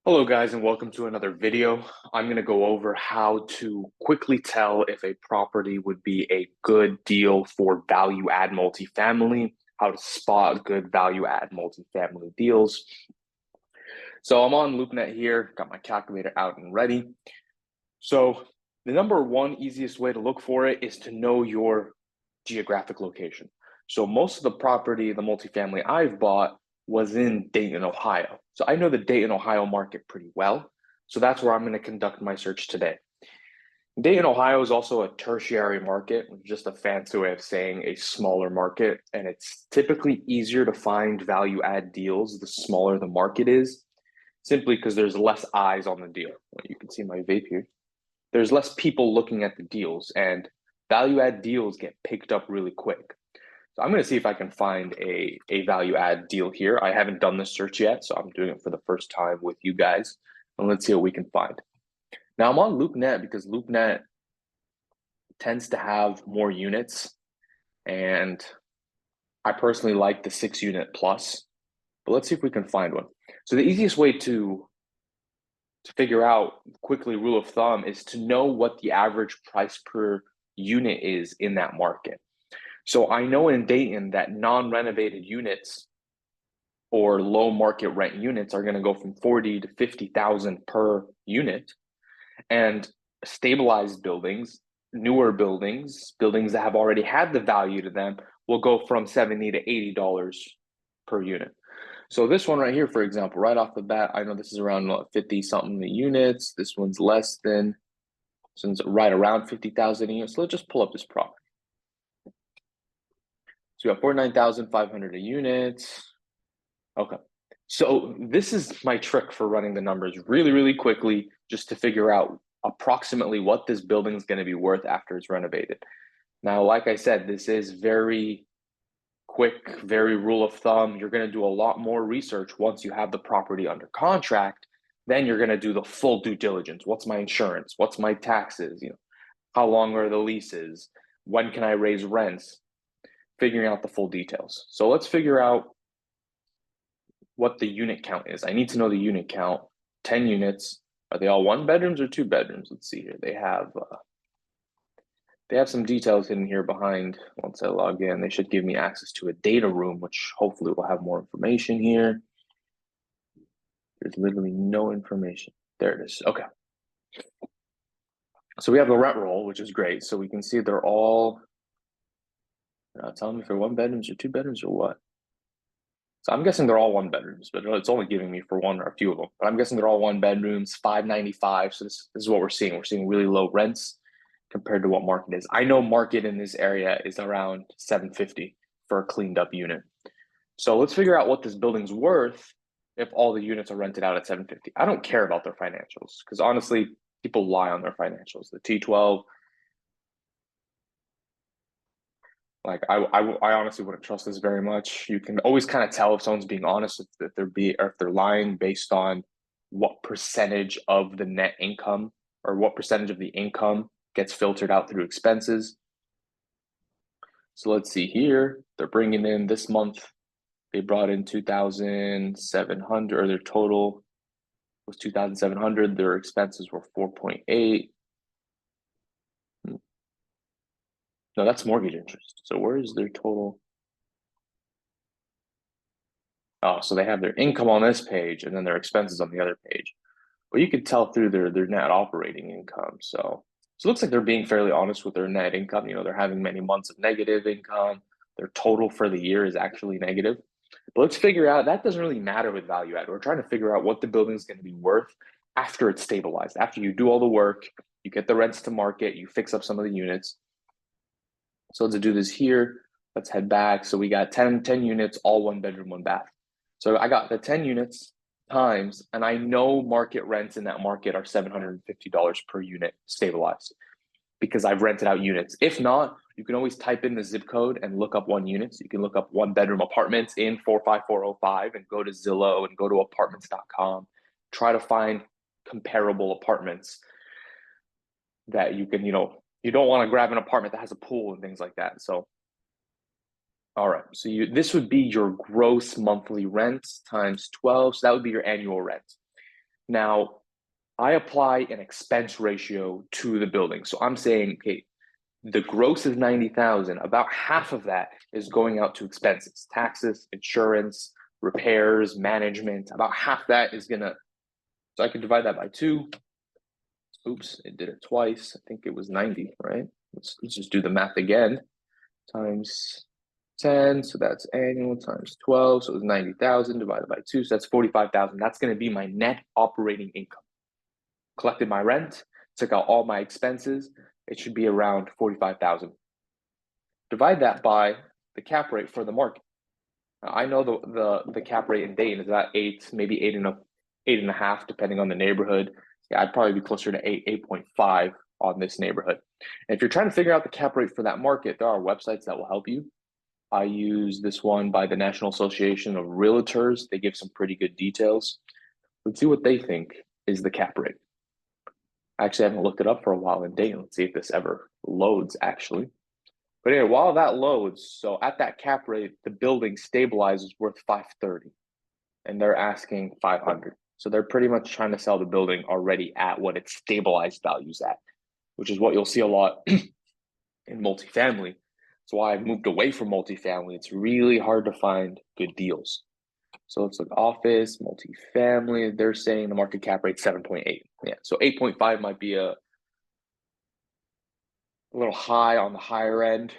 Hello guys and welcome to another video. I'm going to go over how to quickly tell if a property would be a good deal for value add multifamily, how to spot good value add multifamily deals. So I'm on LoopNet here, got my calculator out and ready. So the number one easiest way to look for it is to know your geographic location. So most of the property, the multifamily I've bought was in Dayton, Ohio. So I know the Dayton, Ohio market pretty well. So that's where I'm going to conduct my search today. Dayton, Ohio is also a tertiary market, which is just a fancy way of saying a smaller market. And it's typically easier to find value add deals the smaller the market is, simply because there's less eyes on the deal. You can see my vape here. There's less people looking at the deals, and value add deals get picked up really quick. So I'm going to see if I can find a value add deal here. I haven't done this search yet, so I'm doing it for the first time with you guys. And let's see what we can find. Now I'm on LoopNet because LoopNet tends to have more units, and I personally like the 6 unit plus. But let's see if we can find one. So the easiest way to figure out quickly, rule of thumb, is to know what the average price per unit is in that market. So I know in Dayton that non-renovated units or low market rent units are going to go from 40 to 50,000 per unit, and stabilized buildings, newer buildings, buildings that have already had the value to them will go from 70 to $80 per unit. So this one right here, for example, right off the bat, I know this is around 50 something units. This one's less than, since right around 50,000 units. So let's just pull up this property. So we got 49,500 a unit. Okay. So this is my trick for running the numbers really, really quickly, just to figure out approximately what this building is going to be worth after it's renovated. Now, like I said, this is very quick, very rule of thumb. You're going to do a lot more research once you have the property under contract. Then you're going to do the full due diligence. What's my insurance? What's my taxes? How long are the leases? When can I raise rents? Figuring out the full details. So let's figure out what the unit count is. I need to know the unit count. 10 units. Are they all one bedrooms or two bedrooms? Let's see here. They have some details hidden here behind. Once I log in, they should give me access to a data room, which hopefully will have more information here. There's literally no information. There it is. Okay. So we have the rent roll, which is great. So we can see they're all, telling me if they're one bedrooms or two bedrooms or what. So I'm guessing they're all one bedrooms, but it's only giving me for one or a few of them. But I'm guessing they're all one bedrooms, 595. So this is what we're seeing. We're seeing really low rents compared to what market is. I know market in this area is around 750 for a cleaned up unit. So let's figure out what this building's worth if all the units are rented out at 750. I don't care about their financials because honestly, people lie on their financials. The T12, like I honestly wouldn't trust this very much. You can always kind of tell if someone's being honest, if they're lying based on what percentage of the net income or what percentage of the income gets filtered out through expenses. So let's see here. They're bringing in this month. They brought in 2,700, or their total was 2,700. Their expenses were 4.8. No, that's mortgage interest. So where is their total? Oh, so they have their income on this page and then their expenses on the other page. But you could tell through their net operating income. So it looks like they're being fairly honest with their net income. They're having many months of negative income. Their total for the year is actually negative. But let's figure out, that doesn't really matter with value add. We're trying to figure out what the building is going to be worth after it's stabilized. After you do all the work, you get the rents to market, you fix up some of the units. So let's do this here. Let's head back. So we got 10 units, all one bedroom, one bath. So I got the 10 units times, and I know market rents in that market are $750 per unit stabilized because I've rented out units. If not, you can always type in the zip code and look up one unit. So you can look up one bedroom apartments in 45405 and go to Zillow and go to apartments.com. Try to find comparable apartments that you can, you don't want to grab an apartment that has a pool and things like that. So, all right. So this would be your gross monthly rent times 12. So that would be your annual rent. Now, I apply an expense ratio to the building. So I'm saying, okay, the gross is 90,000. About half of that is going out to expenses, taxes, insurance, repairs, management. About half that is gonna, so I can divide that by two. Oops, it did it twice. I think it was 90, right? Let's just do the math again. Times 10, so that's annual times 12, so it's 90,000 divided by 2, so that's 45,000. That's going to be my net operating income. Collected my rent, took out all my expenses, it should be around 45,000. Divide that by the cap rate for the market. Now, I know the cap rate in Dayton is at 8, maybe 8.5, depending on the neighborhood. Yeah, I'd probably be closer to 8.5 on this neighborhood. And if you're trying to figure out the cap rate for that market, there are websites that will help you. I use this one by the National Association of Realtors. They give some pretty good details. Let's see what they think is the cap rate. I actually haven't looked it up for a while in Dayton. Let's see if this ever loads, actually. But anyway, while that loads, so at that cap rate, the building stabilizes worth 530, and they're asking 500. So they're pretty much trying to sell the building already at what its stabilized value's at, which is what you'll see a lot in multifamily. That's why I've moved away from multifamily. It's really hard to find good deals. So let's look office, multifamily. They're saying the market cap rate 7.8. Yeah, so 8.5 might be a little high on the higher end.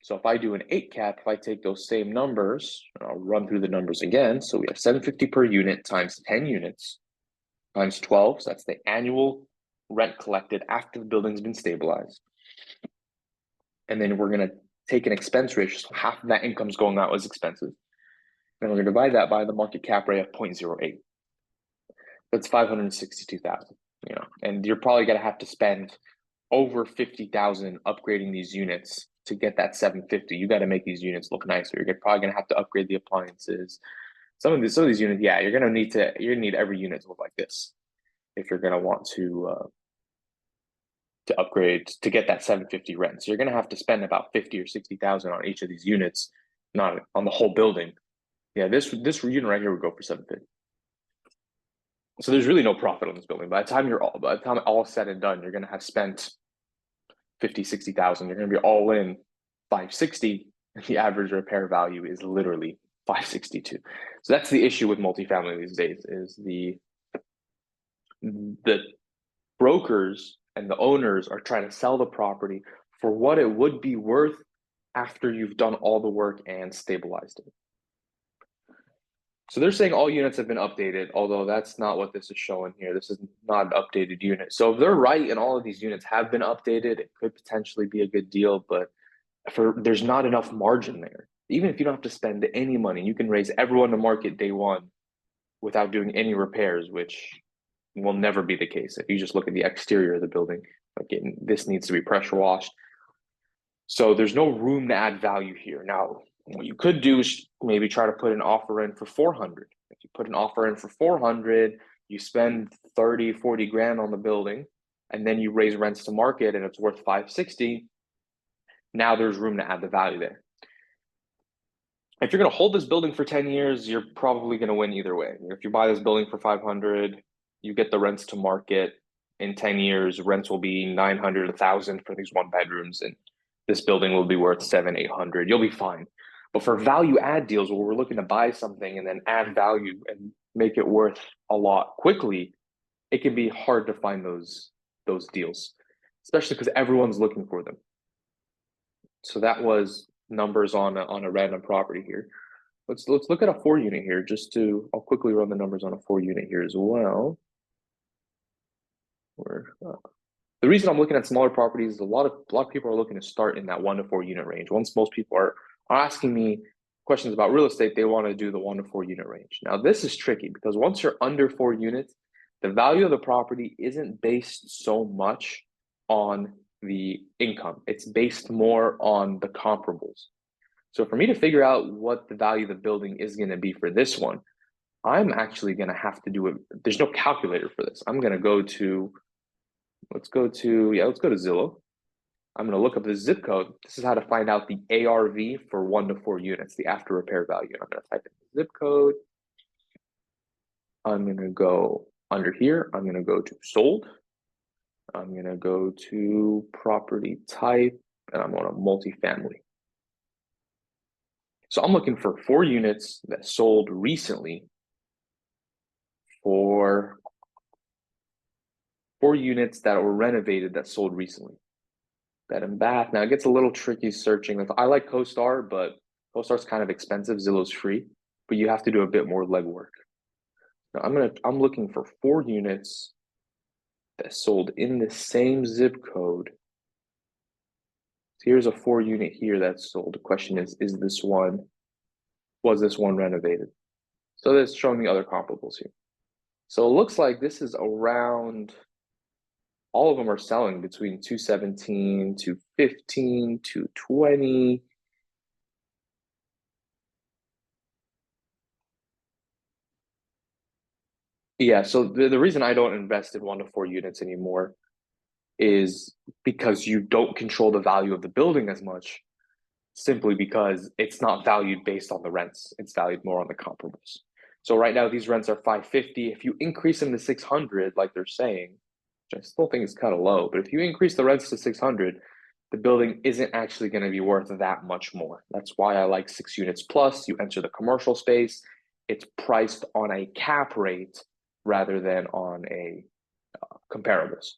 So if I do an 8 cap, if I take those same numbers, and I'll run through the numbers again. So we have 750 per unit times 10 units times 12. So that's the annual rent collected after the building's been stabilized. And then we're going to take an expense ratio. So half of that income's going out as expenses. Then we're going to divide that by the market cap rate of 0.08. That's 562,000, and you're probably going to have to spend over 50,000 upgrading these units to get that 750. You got to make these units look nicer. You're probably going to have to upgrade the appliances. Some of these units, yeah, you're going to need every unit to look like this if you're going to want to upgrade to get that 750 rent. So you're going to have to spend about 50 or 60,000 on each of these units, not on the whole building. Yeah, this unit right here would go for 750. So there's really no profit on this building. By the time all said and done, you're going to have spent 50, 60,000. You're going to be all in 560. The average repair value is literally 562. So that's the issue with multifamily these days, is the brokers and the owners are trying to sell the property for what it would be worth after you've done all the work and stabilized it. So they're saying all units have been updated, although that's not what this is showing here. This is not an updated unit. So if they're right and all of these units have been updated, it could potentially be a good deal, but there's not enough margin there. Even if you don't have to spend any money, you can raise everyone to market day one without doing any repairs, which will never be the case. If you just look at the exterior of the building, this needs to be pressure washed. So there's no room to add value here. Now, what you could do is maybe try to put an offer in for 400. If you put an offer in for 400, you spend 30, 40 grand on the building, and then you raise rents to market and it's worth 560. Now there's room to add the value there. If you're going to hold this building for 10 years, you're probably going to win either way. If you buy this building for 500, you get the rents to market. In 10 years, rents will be 900, 1,000 for these one bedrooms, and this building will be worth 700, 800. You'll be fine. But for value add deals where we're looking to buy something and then add value and make it worth a lot quickly, it can be hard to find those deals, especially because everyone's looking for them. So that was numbers on a random property here. Let's look at a 4-unit here. I'll quickly run the numbers on a 4-unit here as well. The reason I'm looking at smaller properties is a lot of people are looking to start in that 1 to 4 unit range. Once most people are asking me questions about real estate, they want to do the 1 to 4 unit range. Now this is tricky because once you're under 4 units, the value of the property isn't based so much on the income. It's based more on the comparables. So for me to figure out what the value of the building is going to be for this one, I'm actually going to have to do it. There's no calculator for this. I'm going to go to, let's go to Zillow. I'm going to look up the zip code. This is how to find out the ARV for 1 to 4 units, the after repair value. I'm going to type in the zip code. I'm going to go Under here, I'm going to go to sold. I'm going to go to property type, and I'm on a multifamily. So I'm looking for 4 units that sold recently for 4 units that were renovated that sold recently. Bed and bath. Now it gets a little tricky searching. I like CoStar, but CoStar's kind of expensive. Zillow's free, but you have to do a bit more legwork. Now I'm looking for 4 units that sold in the same zip code. So here's a 4 unit here that's sold. The question is was this one renovated? So that's showing me other comparables here. So it looks like this is around, all of them are selling between 217, 215, 220. Yeah, so the reason I don't invest in 1 to 4 units anymore is because you don't control the value of the building as much, simply because it's not valued based on the rents. It's valued more on the comparables. So right now these rents are 550. If you increase them to 600, like they're saying, which I still think is kind of low, but if you increase the rents to 600, the building isn't actually going to be worth that much more. That's why I like 6 units plus. You enter the commercial space. It's priced on a cap rate rather than on a comparables.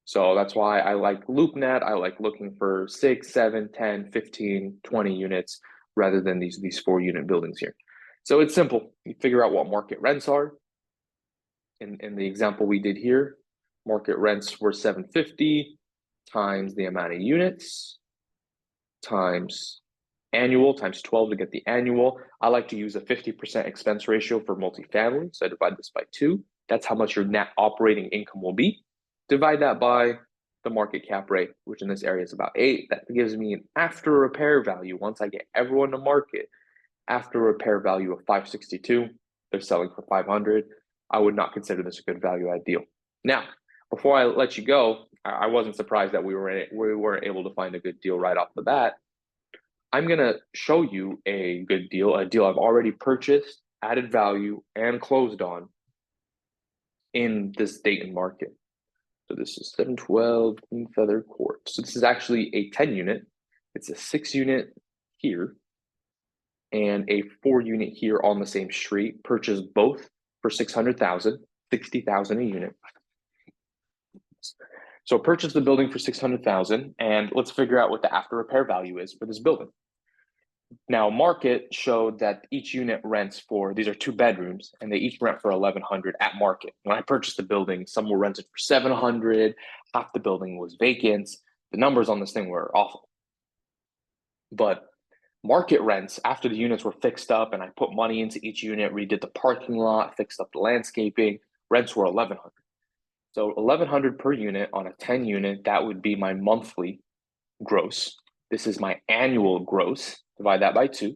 So that's why I like LoopNet. I like looking for 6, 7, 10, 15, 20 units rather than these 4 unit buildings here. So it's simple. You figure out what market rents are. In the example we did here, market rents were 750 times the amount of units times annual times 12 to get the annual. I like to use a 50% expense ratio for multifamily. So I divide this by 2. That's how much your net operating income will be. Divide that by the market cap rate, which in this area is about 8. That gives me an after repair value. Once I get everyone to market, after repair value of 562. They're selling for 500. I would not consider this a good value add deal. Now, before I let you go, I wasn't surprised that we weren't able to find a good deal right off the bat. I'm gonna show you a good deal, a deal I've already purchased, added value, and closed on in this Dayton market. So this is 712 Feather Court. So this is actually a 10 unit. It's a 6 unit here and a 4 unit here on the same street. Purchased both for 600,000, 60,000 a unit. So purchase the building for 600,000, and let's figure out what the after repair value is for this building. Now, market showed that each unit rents for, these are 2 bedrooms, and they each rent for 1,100 at market. When I purchased the building, some were rented for 700, half the building was vacant. The numbers on this thing were awful. But market rents, after the units were fixed up and I put money into each unit, redid the parking lot, fixed up the landscaping, rents were 1,100. So 1,100 per unit on a 10 unit, that would be my monthly gross. This is my annual gross. Divide that by 2.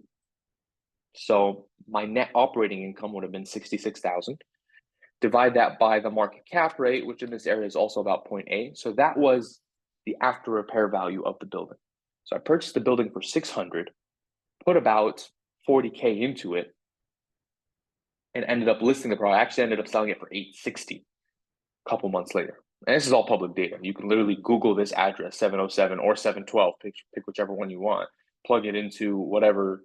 So my net operating income would have been 66,000. Divide that by the market cap rate, which in this area is also about 0.8. So that was the after repair value of the building. So I purchased the building for 600, put about 40K into it, and ended up listing the product. I actually ended up selling it for 860 a couple months later. And this is all public data. You can literally Google this address, 707 or 712, pick whichever one you want, plug it into whatever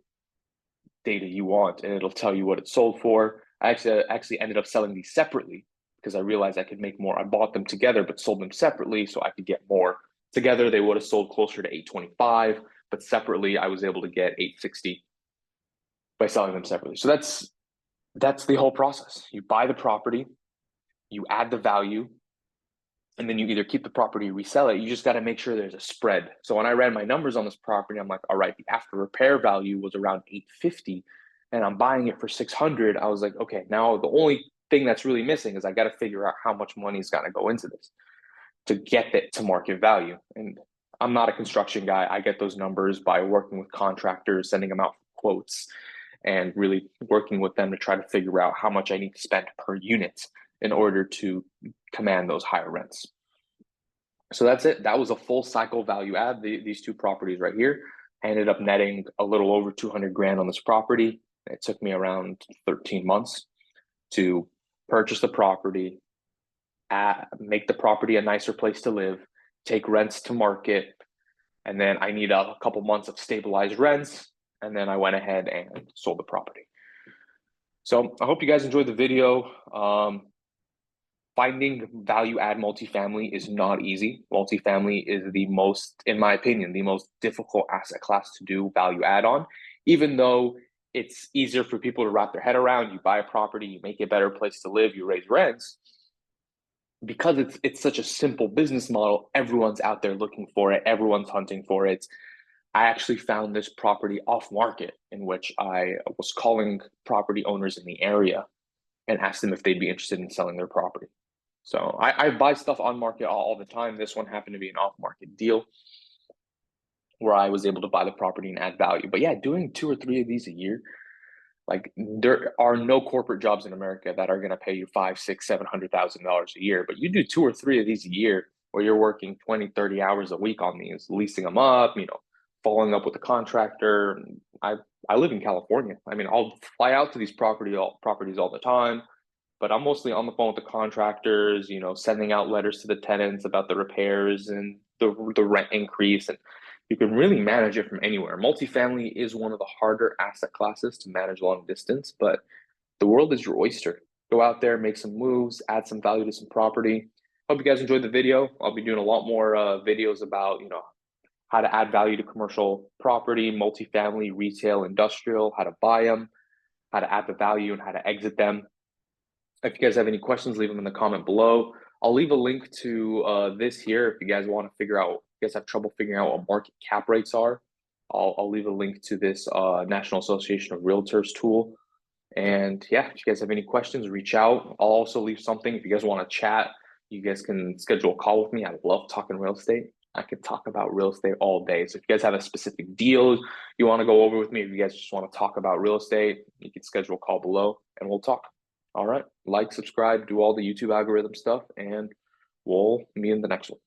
data you want, and it'll tell you what it sold for. I actually ended up selling these separately because I realized I could make more. I bought them together, but sold them separately so I could get more. Together, they would have sold closer to 825, but separately, I was able to get 860 by selling them separately. So that's the whole process. You buy the property, you add the value, and then you either keep the property or resell it. You just got to make sure there's a spread. So when I ran my numbers on this property, I'm like, all right, the after repair value was around 850 and I'm buying it for 600. I was like, okay, now the only thing that's really missing is I got to figure out how much money's got to go into this to get it to market value. And I'm not a construction guy. I get those numbers by working with contractors, sending them out for quotes, and really working with them to try to figure out how much I need to spend per unit in order to command those higher rents. So that's it. That was a full cycle value add. These 2 properties right here. I ended up netting a little over 200 grand on this property. It took me around 13 months to purchase the property, make the property a nicer place to live, take rents to market, and then I need a couple months of stabilized rents, and then I went ahead and sold the property. So I hope you guys enjoyed the video. Finding value add multifamily is not easy. Multifamily is the most, in my opinion, the most difficult asset class to do value add on, even though it's easier for people to wrap their head around. You buy a property, you make it a better place to live, you raise rents. Because it's such a simple business model, everyone's out there looking for it, everyone's hunting for it. I actually found this property off market, in which I was calling property owners in the area and asked them if they'd be interested in selling their property. So I buy stuff on market all the time. This one happened to be an off market deal where I was able to buy the property and add value. But yeah, doing 2 or 3 of these a year, like there are no corporate jobs in America that are going to pay you five, six, $700,000 a year. But you do 2 or 3 of these a year where you're working 20, 30 hours a week on these, leasing them up, following up with the contractor. I live in California. I mean, I'll fly out to these properties all the time, but I'm mostly on the phone with the contractors, sending out letters to the tenants about the repairs and the rent increase. And you can really manage it from anywhere. Multifamily is one of the harder asset classes to manage long distance, but the world is your oyster. Go out there, make some moves, add some value to some property. Hope you guys enjoyed the video. I'll be doing a lot more videos about, how to add value to commercial property, multifamily, retail, industrial, how to buy them, how to add the value, and how to exit them. If you guys have any questions, leave them in the comment below. I'll leave a link to this here if you guys want to figure out, if you guys have trouble figuring out what market cap rates are. I'll leave a link to this National Association of Realtors tool. And yeah, if you guys have any questions, reach out. I'll also leave something if you guys want to chat. You guys can schedule a call with me. I love talking real estate. I could talk about real estate all day. So if you guys have a specific deal you want to go over with me, if you guys just want to talk about real estate, you can schedule a call below and we'll talk. All right. Like, subscribe, do all the YouTube algorithm stuff, and we'll meet in the next one.